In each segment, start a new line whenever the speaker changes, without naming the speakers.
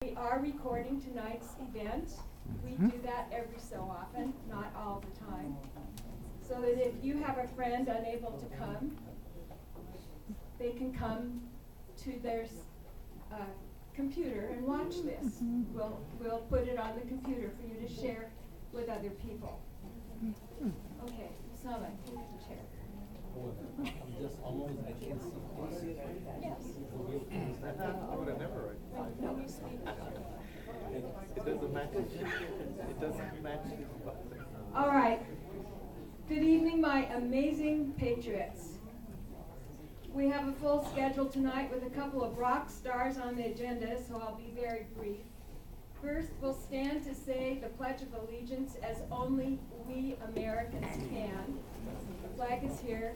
We are recording tonight's event. We do that every so often, not all the time. So that if you have a friend unable to come, they can come to their computer and watch this. We'll put it on the computer for you to share with other people. Okay, Usama, take the chair.
Just almost, I can't see.
Yes.
I would have never read.
No, you speak.
It doesn't match. It doesn't match.
All right. Good evening, my amazing patriots. We have a full schedule tonight with a couple of rock stars on the agenda, so I'll be very brief. First, we'll stand to say the Pledge of Allegiance as only we Americans can. The flag is here.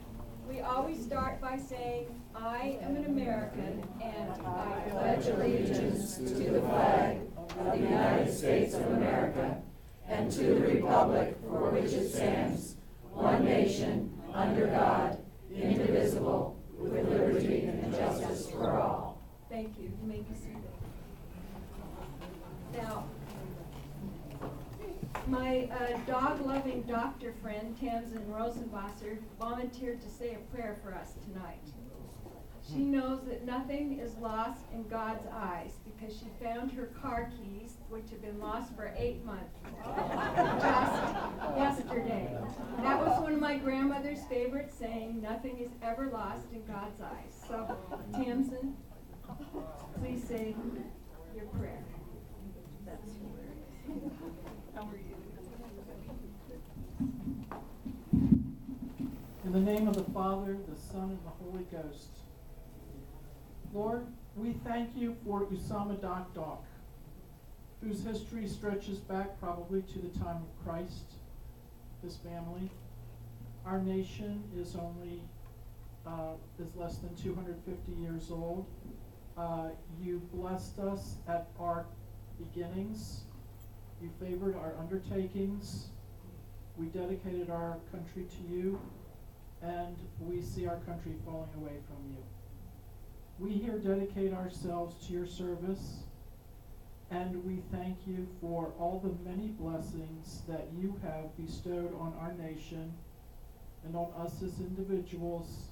We always start by saying, I am an American, and I pledge allegiance to the flag of the United States of America and to the republic for which it stands, one nation, under God, indivisible, with liberty and justice for all. Thank you. You may be seated. Now, my dog-loving doctor friend, Tamsin Rosenwasser, volunteered to say a prayer for us tonight. She knows that nothing is lost in God's eyes because she found her car keys, which have been lost for 8 months, just yesterday. That was one of my grandmother's favorite saying, nothing is ever lost in God's eyes. So, Tamsin, please say your prayer. How are you?
In the name of the Father, the Son, and the Holy Ghost. Lord, we thank you for Usama Dakdok, whose history stretches back probably to the time of Christ, his family. Our nation is less than 250 years old. You blessed us at our beginnings. You favored our undertakings. We dedicated our country to you, and we see our country falling away from you. We here dedicate ourselves to your service, and we thank you for all the many blessings that you have bestowed on our nation and on us as individuals,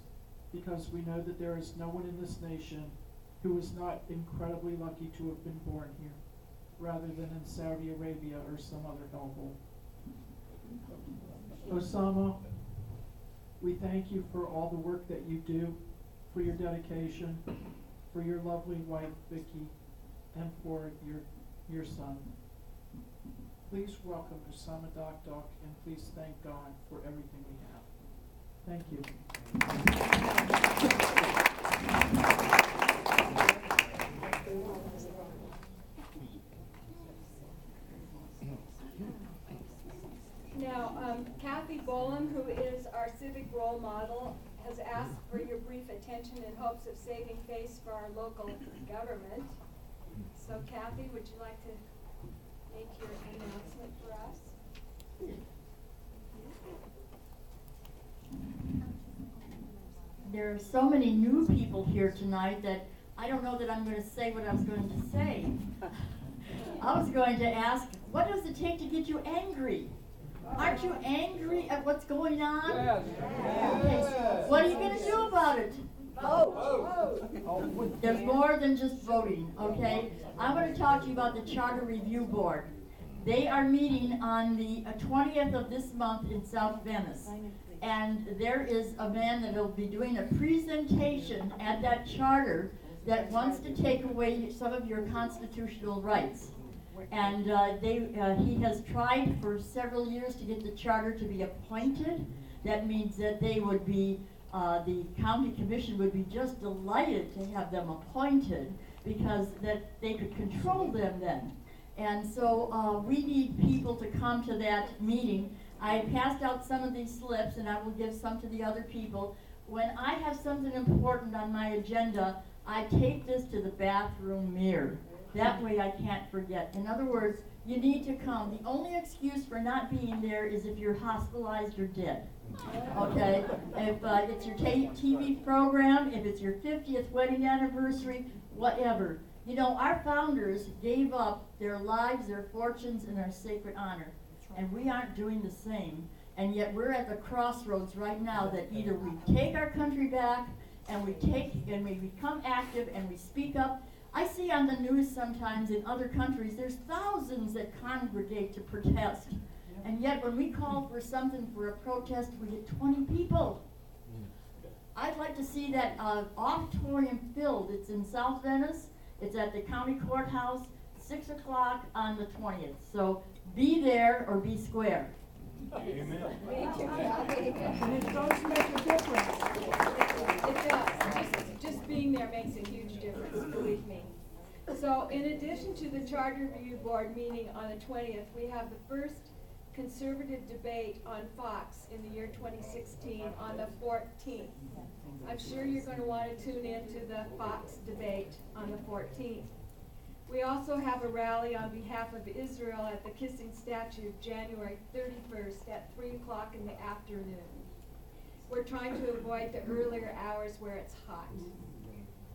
because we know that there is no one in this nation who is not incredibly lucky to have been born here, rather than in Saudi Arabia or some other hellhole. Osama, we thank you for all the work that you do, for your dedication, for your lovely wife, Vicky, and for your son. Please welcome Usama Dakdok, and please thank God for everything we have. Thank you.
Now, Kathy Bolam, who is our civic role model, has asked for your brief attention in hopes of saving face for our local government. So, Kathy, would you like to make your announcement for us?
There are so many new people here tonight that I don't know that I'm going to say what I was going to say. I was going to ask, what does it take to get you angry? Aren't you angry at what's going on?
Yes.
Okay. What are you going to do about it? Vote. There's more than just voting, okay? I'm going to talk to you about the Charter Review Board. They are meeting on the 20th of this month in South Venice. And there is a man that will be doing a presentation at that charter that wants to take away some of your constitutional rights. And he has tried for several years to get the charter to be appointed. That means that they would be, the county commission would be just delighted to have them appointed, because that they could control them then. And so we need people to come to that meeting. I passed out some of these slips, and I will give some to the other people. When I have something important on my agenda, I tape this to the bathroom mirror. That way I can't forget. In other words, you need to come. The only excuse for not being there is if you're hospitalized or dead. Okay? If it's your TV program, if it's your 50th wedding anniversary, whatever. You know, our founders gave up their lives, their fortunes, and their sacred honor. And we aren't doing the same. And yet we're at the crossroads right now that either we take our country back and we become active and we speak up. I see on the news sometimes in other countries, there's thousands that congregate to protest. And yet when we call for something for a protest, we get 20 people. I'd like to see that auditorium filled. It's in South Venice. It's at the county courthouse, 6 o'clock on the 20th. So be there or be square.
Amen.
And it does make a difference.
It does. Just being there makes a huge difference, believe me. So in addition to the Charter Review Board meeting on the 20th, we have the first conservative debate on Fox in the year 2016 on the 14th. I'm sure you're going to want to tune in to the Fox debate on the 14th. We also have a rally on behalf of Israel at the Kissing Statue January 31st at 3 o'clock in the afternoon. We're trying to avoid the earlier hours where it's hot.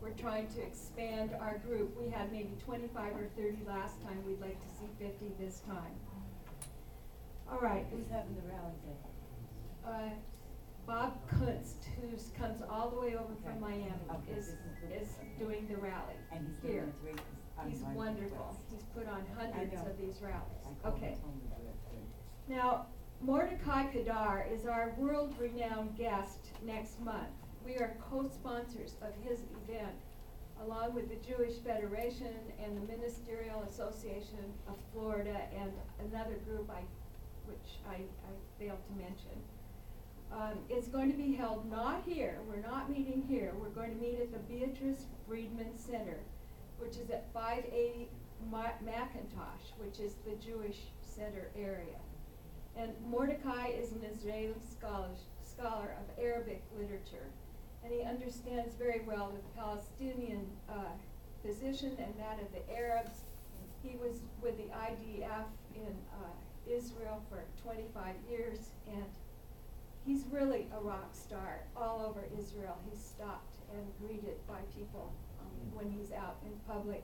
We're trying to expand our group. We had maybe 25 or 30 last time. We'd like to see 50 this time. All right.
Who's having the rally day?
Bob Kunst, who comes all the way over from Miami,
Okay.
is doing the rally
And he's
here.
doing it 3
He's wonderful. He's put on hundreds
I know.
of these rallies.
I called
Okay.
and told him to do it.
Now, Mordecai Kadar is our world-renowned guest next month. We are co-sponsors of his event, along with the Jewish Federation and the Ministerial Association of Florida and another group which I failed to mention. It's going to be held not here. We're not meeting here. We're going to meet at the Beatrice Friedman Center, which is at 580 McIntosh, which is the Jewish Center area. And Mordecai is an Israeli scholar of Arabic literature, and he understands very well the Palestinian position and that of the Arabs. He was with the IDF in Israel for 25 years, and he's really a rock star all over Israel. He's stopped and greeted by people when he's out in public,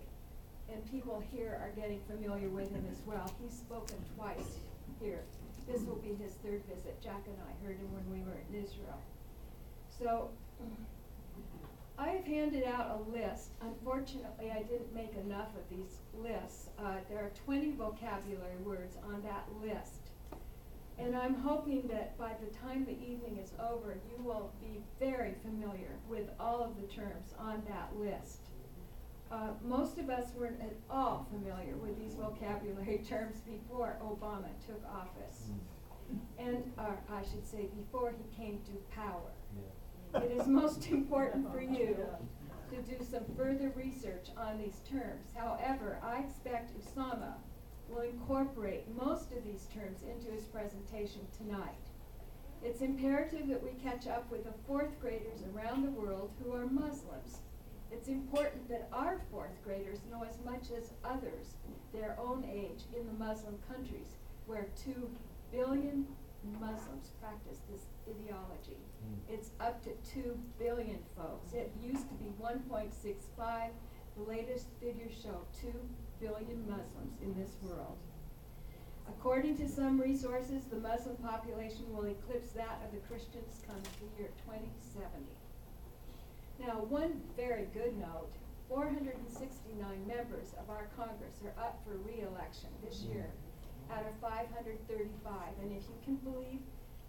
and people here are getting familiar with him as well. He's spoken twice here. This will be his third visit. Jack and I heard him when we were in Israel. So I have handed out a list. Unfortunately, I didn't make enough of these lists. There are 20 vocabulary words on that list. And I'm hoping that by the time the evening is over, you will be very familiar with all of the terms on that list. Most of us weren't at all familiar with these vocabulary terms before Obama took office. And, I should say, before he came to power. It is most important for you to do some further research on these terms. However, I expect Usama will incorporate most of these terms into his presentation tonight. It's imperative that we catch up with the fourth graders around the world who are Muslims. It's important that our fourth graders know as much as others their own age in the Muslim countries, where 2 billion Muslims practice this ideology. It's up to 2 billion folks. It used to be 1.65. The latest figures show 2 billion Muslims in this world. According to some resources, the Muslim population will eclipse that of the Christians come the year 2070. Now, one very good note, 469 members of our Congress are up for re-election this year out of 535. And if you can believe,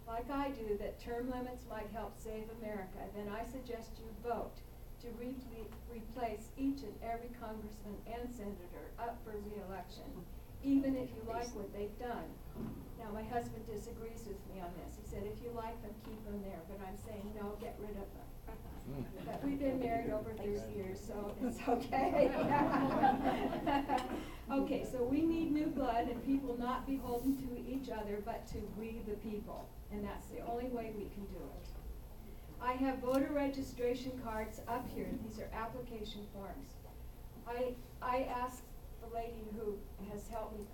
like I do, that term limits might help save America, then I suggest you vote to replace each and every congressman and senator up for re-election, even if you like what they've done. Now, my husband disagrees with me on this. He said, if you like them, keep them there. But I'm saying, no, get rid of them. But we've been married over 30 years, so it's okay. Okay, so we need new blood and people not beholden to each other, but to we the people. And that's the only way we can do it. I have voter registration cards up here. These are application forms. I asked the lady who has helped me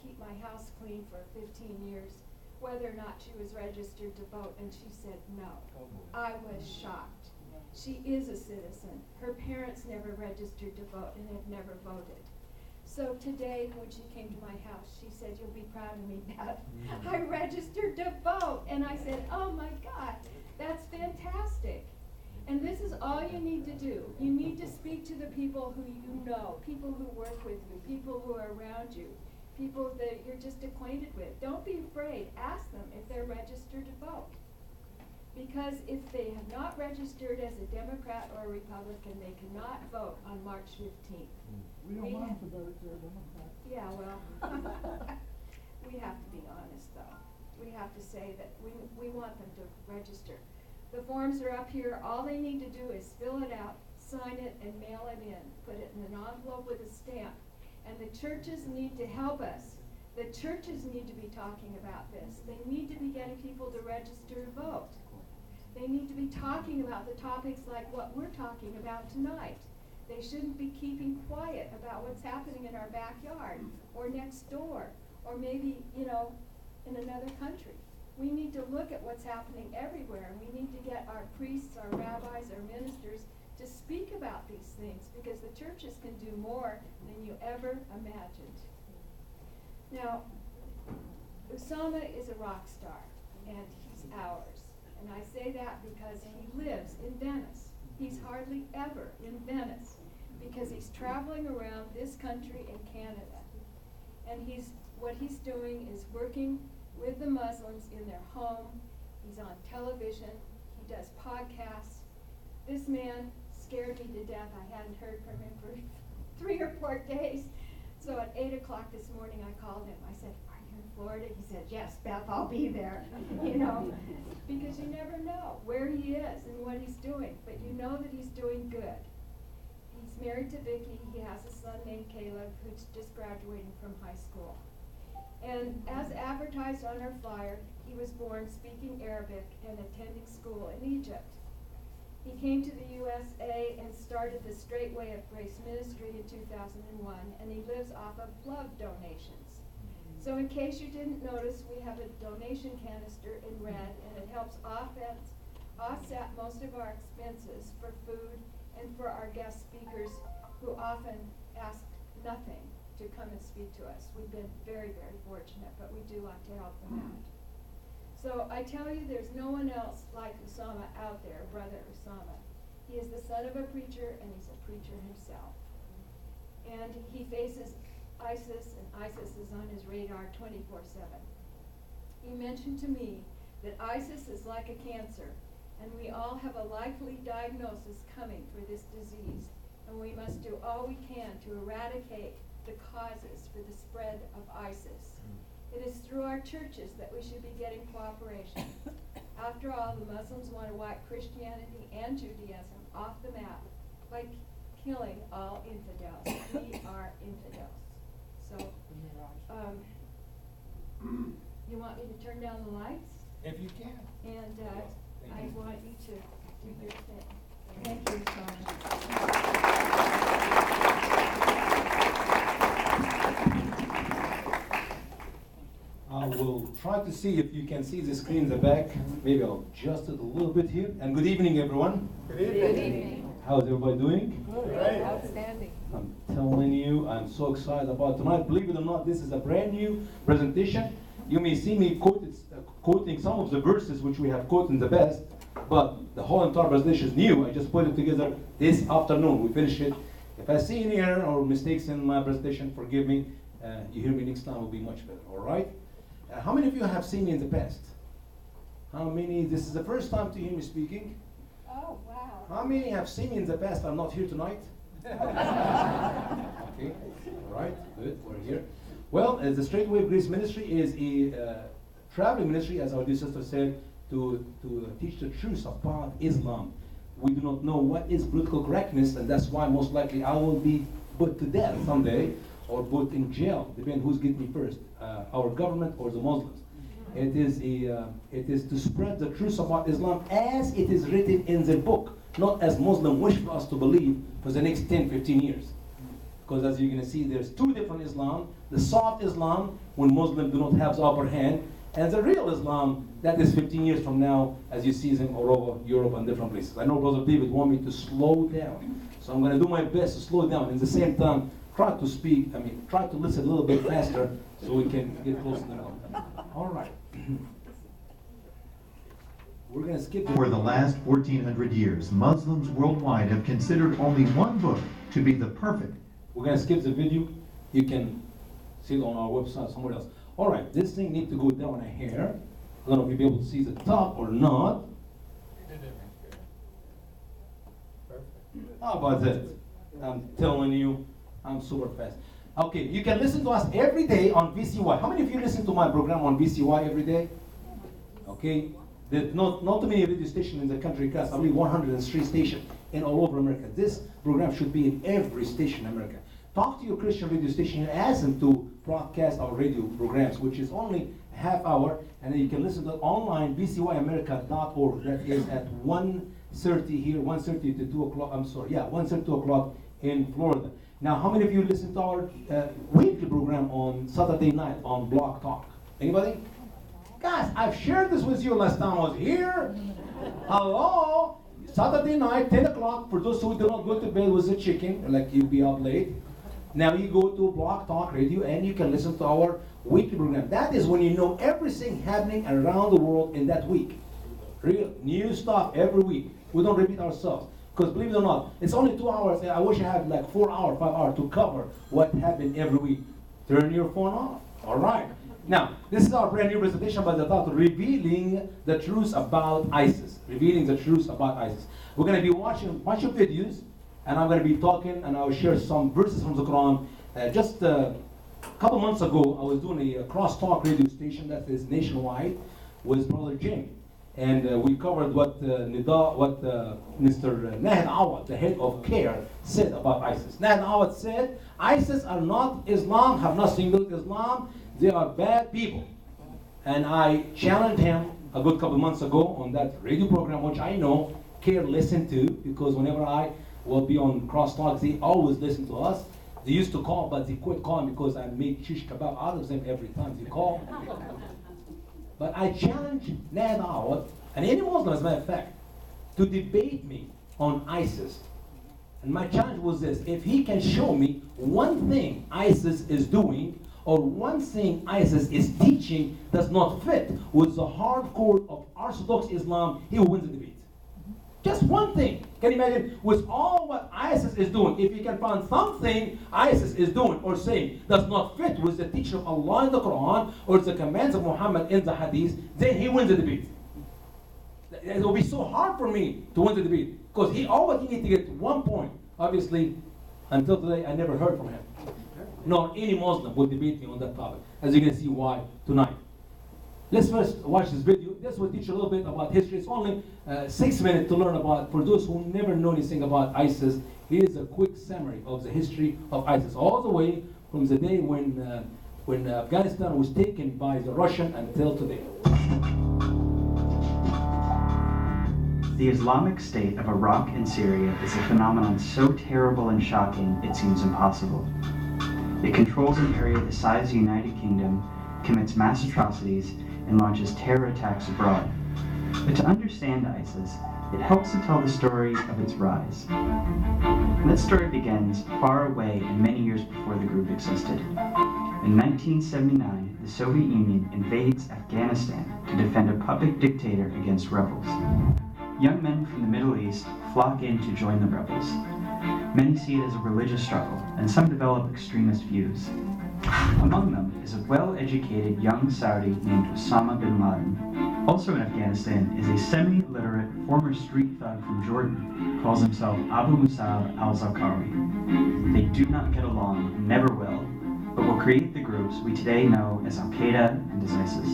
keep my house clean for 15 years whether or not she was registered to vote, and she said no. I was shocked. She is a citizen. Her parents never registered to vote and have never voted. So today, when she came to my house, she said, "You'll be proud of me, Dad. I registered to vote." And I said, "Oh my God, that's fantastic." And this is all you need to do. You need to speak to the people who you know, people who work with you, people who are around you, people that you're just acquainted with. Don't be afraid. Ask them if they're registered to vote. Because if they have not registered as a Democrat or a Republican, they cannot vote on March 15th.
We don't want them to vote if they're a Democrat.
Yeah, well, we have to be honest, though. We have to say that we want them to register. The forms are up here. All they need to do is fill it out, sign it, and mail it in. Put it in an envelope with a stamp. And the churches need to help us. The churches need to be talking about this. They need to be getting people to register to vote. They need to be talking about the topics like what we're talking about tonight. They shouldn't be keeping quiet about what's happening in our backyard or next door or maybe, in another country. We need to look at what's happening everywhere, and we need to get our priests, our rabbis, our ministers to speak about these things, because the churches can do more than you ever imagined. Now, Usama is a rock star, and he's ours. And I say that because he lives in Venice. He's hardly ever in Venice because he's traveling around this country and Canada. And what he's doing is working with the Muslims in their home. He's on television. He does podcasts. This man scared me to death. I hadn't heard from him for 3 or 4 days. So at 8 o'clock this morning, I called him. I said, "Are you in Florida?" He said, "Yes, Beth, I'll be there." Because you never know where he is and what he's doing, but you know that he's doing good. He's married to Vicky. He has a son named Caleb who's just graduating from high school. And as advertised on our flyer, he was born speaking Arabic and attending school in Egypt. He came to the USA and started the Straight Way of Grace Ministry in 2001, and he lives off of love donations. So in case you didn't notice, we have a donation canister in red, and it helps offset most of our expenses for food and for our guest speakers who often ask nothing to come and speak to us. We've been very, very fortunate, but we do like to help them out. So I tell you, there's no one else like Usama out there, Brother Usama. He is the son of a preacher, and he's a preacher himself. And he faces ISIS, and ISIS is on his radar 24/7. He mentioned to me that ISIS is like a cancer, and we all have a likely diagnosis coming for this disease, and we must do all we can to eradicate the causes for the spread of ISIS. It is through our churches that we should be getting cooperation. After all, the Muslims want to wipe Christianity and Judaism off the map by killing all infidels. We are infidels. So, you want me to turn down the lights?
If you can.
And I want you to do your thing. Thank you, Usama.
I will try to see if you can see the screen in the back. Maybe I'll adjust it a little bit here. And good evening, everyone.
Good evening.
How's everybody doing?
Great.
Outstanding.
I'm telling you, I'm so excited about tonight. Believe it or not, this is a brand new presentation. You may see me quoting some of the verses which we have quoted in the past, but the whole entire presentation is new. I just put it together this afternoon. We finished it. If I see any error or mistakes in my presentation, forgive me. You hear me next time, will be much better. All right? How many of you have seen me in the past? How many? This is the first time to hear me speaking.
Oh, wow.
How many have seen me in the past? I'm not here tonight. Okay. All right. Good. We're here. Well, the Straight Way of Grace Ministry is a traveling ministry, as our dear sister said, to teach the truth about Islam. We do not know what is political correctness, and that's why most likely I will be put to death someday or put in jail, depending who's getting me first, our government or the Muslims. It is to spread the truth about Islam as it is written in the book, not as Muslims wish for us to believe for the next 10, 15 years. Because as you're going to see, there's two different Islam. The soft Islam, when Muslims do not have the upper hand, and the real Islam that is 15 years from now, as you see in all over Europe and different places. I know Brother David want me to slow down, so I'm going to do my best to slow down. At the same time, try to listen a little bit faster so we can get close to the middle. All right. We're going to skip
For the last 1,400 years, Muslims worldwide have considered only one book to be the perfect.
We're going to skip the video. You can see it on our website somewhere else. All right, this thing needs to go down here. I don't know if you'll be able to see the top or not. How about that? I'm telling you, I'm super fast. Okay, you can listen to us every day on VCY. How many of you listen to my program on VCY every day? Okay, there's not too many radio stations in the country, because I believe 103 stations in all over America. This program should be in every station in America. Talk to your Christian radio station and ask them to broadcast our radio programs, which is only a half hour, and then you can listen to it online, vcyamerica.org. That is at 1:30 here, 1:30 to 2 o'clock, 1:30 to 2 o'clock in Florida. Now, how many of you listen to our weekly program on Saturday night on Blog Talk? Anybody? Guys, I've shared this with you last time I was here. Hello? Saturday night, 10 o'clock, for those who do not go to bed with the chicken, like you'll be up late. Now you go to Blog Talk Radio and you can listen to our weekly program. That is when you know everything happening around the world in that week. Real new stuff every week. We don't repeat ourselves. Because believe it or not, it's only 2 hours. I wish I had like 4 hours, 5 hours to cover what happened every week. Turn your phone off. All right. Now, this is our brand new presentation by the title, Revealing the Truth About ISIS. Revealing the Truth About ISIS. We're going to be watching a bunch of videos, and I'm going to be talking, and I'll share some verses from the Quran. Just a couple months ago, I was doing a crosstalk radio station that is nationwide with Brother Jim. And we covered what Mr. Nahid Awad, the head of CARE, said about ISIS. Nahid Awad said, ISIS are not Islam, have nothing to do with Islam. They are bad people. And I challenged him a good couple months ago on that radio program, which I know CARE listened to, because whenever I will be on crosstalk, they always listen to us. They used to call, but they quit calling because I made shish kebab out of them every time they call. But I challenge Nahid Awad, and any Muslim, as a matter of fact, to debate me on ISIS. And my challenge was this: if he can show me one thing ISIS is doing, or one thing ISIS is teaching does not fit with the hardcore of Orthodox Islam, he will win the debate. Just one thing. Can you imagine? With all what ISIS is doing, if you can find something ISIS is doing or saying does not fit with the teaching of Allah in the Quran or the commands of Muhammad in the Hadith, then he wins the debate. It will be so hard for me to win the debate, because he always needs to get 1 point. Obviously, until today, I never heard from him. Nor any Muslim will debate me on that topic, as you can see why tonight. Let's first watch this video. This will teach you a little bit about history. It's only 6 minutes to learn about. For those who never know anything about ISIS, here's a quick summary of the history of ISIS, all the way from the day when Afghanistan was taken by the Russian until today.
The Islamic State of Iraq and Syria is a phenomenon so terrible and shocking it seems impossible. It controls an area the size of the United Kingdom, commits mass atrocities, and launches terror attacks abroad. But to understand ISIS, it helps to tell the story of its rise. And that story begins far away and many years before the group existed. In 1979, the Soviet Union invades Afghanistan to defend a puppet dictator against rebels. Young men from the Middle East flock in to join the rebels. Many see it as a religious struggle, and some develop extremist views. Among them is a well-educated young Saudi named Usama bin Laden. Also in Afghanistan is a semi-literate former street thug from Jordan who calls himself Abu Musab al-Zarqawi. They do not get along and never will, but will create the groups we today know as Al-Qaeda and as ISIS.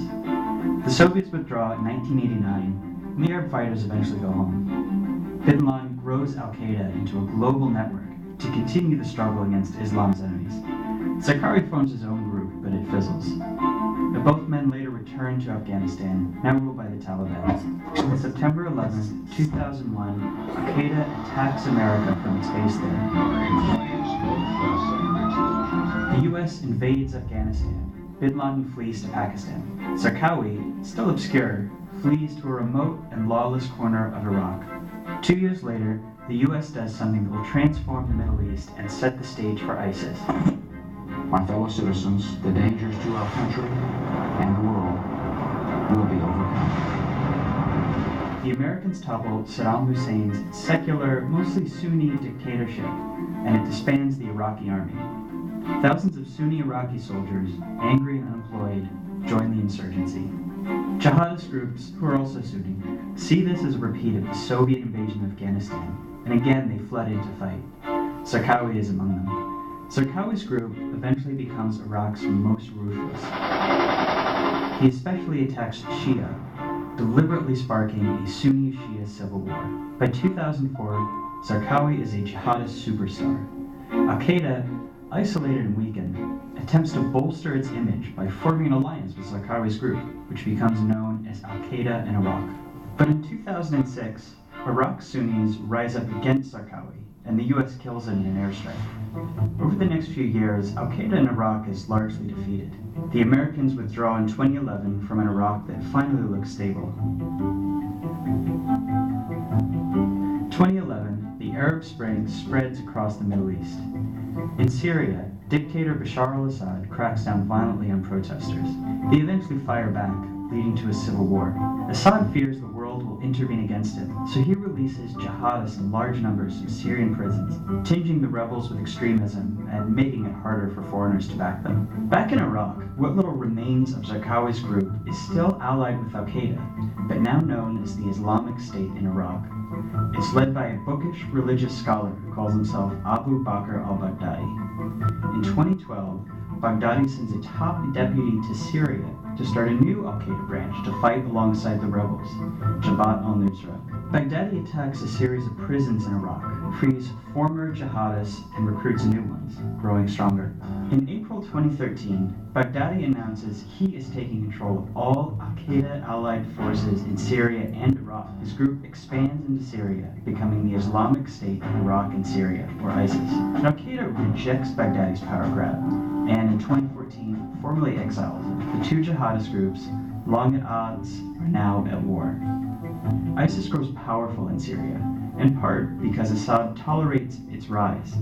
The Soviets withdraw in 1989, and the Arab fighters eventually go home. Bin Laden grows Al-Qaeda into a global network to continue the struggle against Islam's enemies. Zarqawi forms his own group, but it fizzles. But both men later return to Afghanistan, now ruled by the Taliban. On September 11, 2001, Al-Qaeda attacks America from its base there. The U.S. invades Afghanistan, bin Laden flees to Pakistan. Zarqawi, still obscure, flees to a remote and lawless corner of Iraq. 2 years later, the US does something that will transform the Middle East and set the stage for ISIS.
My fellow citizens, the dangers to our country and the world will be overcome.
The Americans topple Saddam Hussein's secular, mostly Sunni dictatorship, and it disbands the Iraqi army. Thousands of Sunni Iraqi soldiers, angry and unemployed, join the insurgency. Jihadist groups, who are also Sunni, see this as a repeat of the Soviet invasion of Afghanistan, and again they flood in to fight. Zarqawi is among them. Zarqawi's group eventually becomes Iraq's most ruthless. He especially attacks Shia, deliberately sparking a Sunni-Shia civil war. By 2004, Zarqawi is a jihadist superstar. Al-Qaeda, isolated and weakened, attempts to bolster its image by forming an alliance with Zarqawi's group, which becomes known as Al-Qaeda in Iraq. But in 2006, Iraq Sunnis rise up against Zarqawi, and the US kills him in an airstrike. Over the next few years, Al-Qaeda in Iraq is largely defeated. The Americans withdraw in 2011 from an Iraq that finally looks stable. 2011, the Arab Spring spreads across the Middle East. In Syria, dictator Bashar al-Assad cracks down violently on protesters. They eventually fire back, leading to a civil war. Assad fears the world will intervene against him, so he releases jihadists in large numbers from Syrian prisons, tinging the rebels with extremism and making it harder for foreigners to back them. Back in Iraq, what little remains of Zarqawi's group is still allied with Al-Qaeda, but now known as the Islamic State in Iraq. It's led by a bookish religious scholar who calls himself Abu Bakr al-Baghdadi. In 2012, Baghdadi sends a top deputy to Syria to start a new Al-Qaeda branch to fight alongside the rebels, Jabhat al-Nusra. Baghdadi attacks a series of prisons in Iraq, frees former jihadists, and recruits new ones, growing stronger. In April 2013, Baghdadi announces he is taking control of all Al-Qaeda allied forces in Syria and Iraq. His group expands into Syria, becoming the Islamic State of Iraq and Syria, or ISIS. Al-Qaeda rejects Baghdadi's power grab, and in 2014 formally exiles him. The two jihadist groups, long at odds, are now at war. ISIS grows powerful in Syria, in part because Assad tolerates its rise,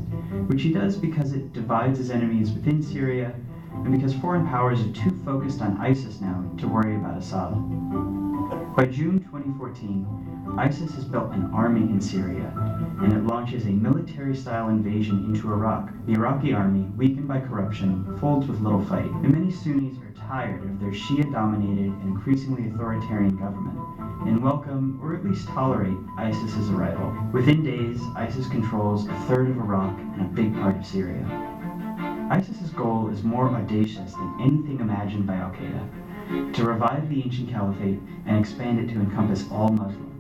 which he does because it divides his enemies within Syria, and because foreign powers are too focused on ISIS now to worry about Assad. By June 2014, ISIS has built an army in Syria, and it launches a military-style invasion into Iraq. The Iraqi army, weakened by corruption, folds with little fight, and many Sunnis are tired of their Shia-dominated and increasingly authoritarian government, and welcome, or at least tolerate, ISIS's arrival. Within days, ISIS controls a third of Iraq and a big part of Syria. ISIS's goal is more audacious than anything imagined by Al-Qaeda: to revive the ancient caliphate and expand it to encompass all Muslims.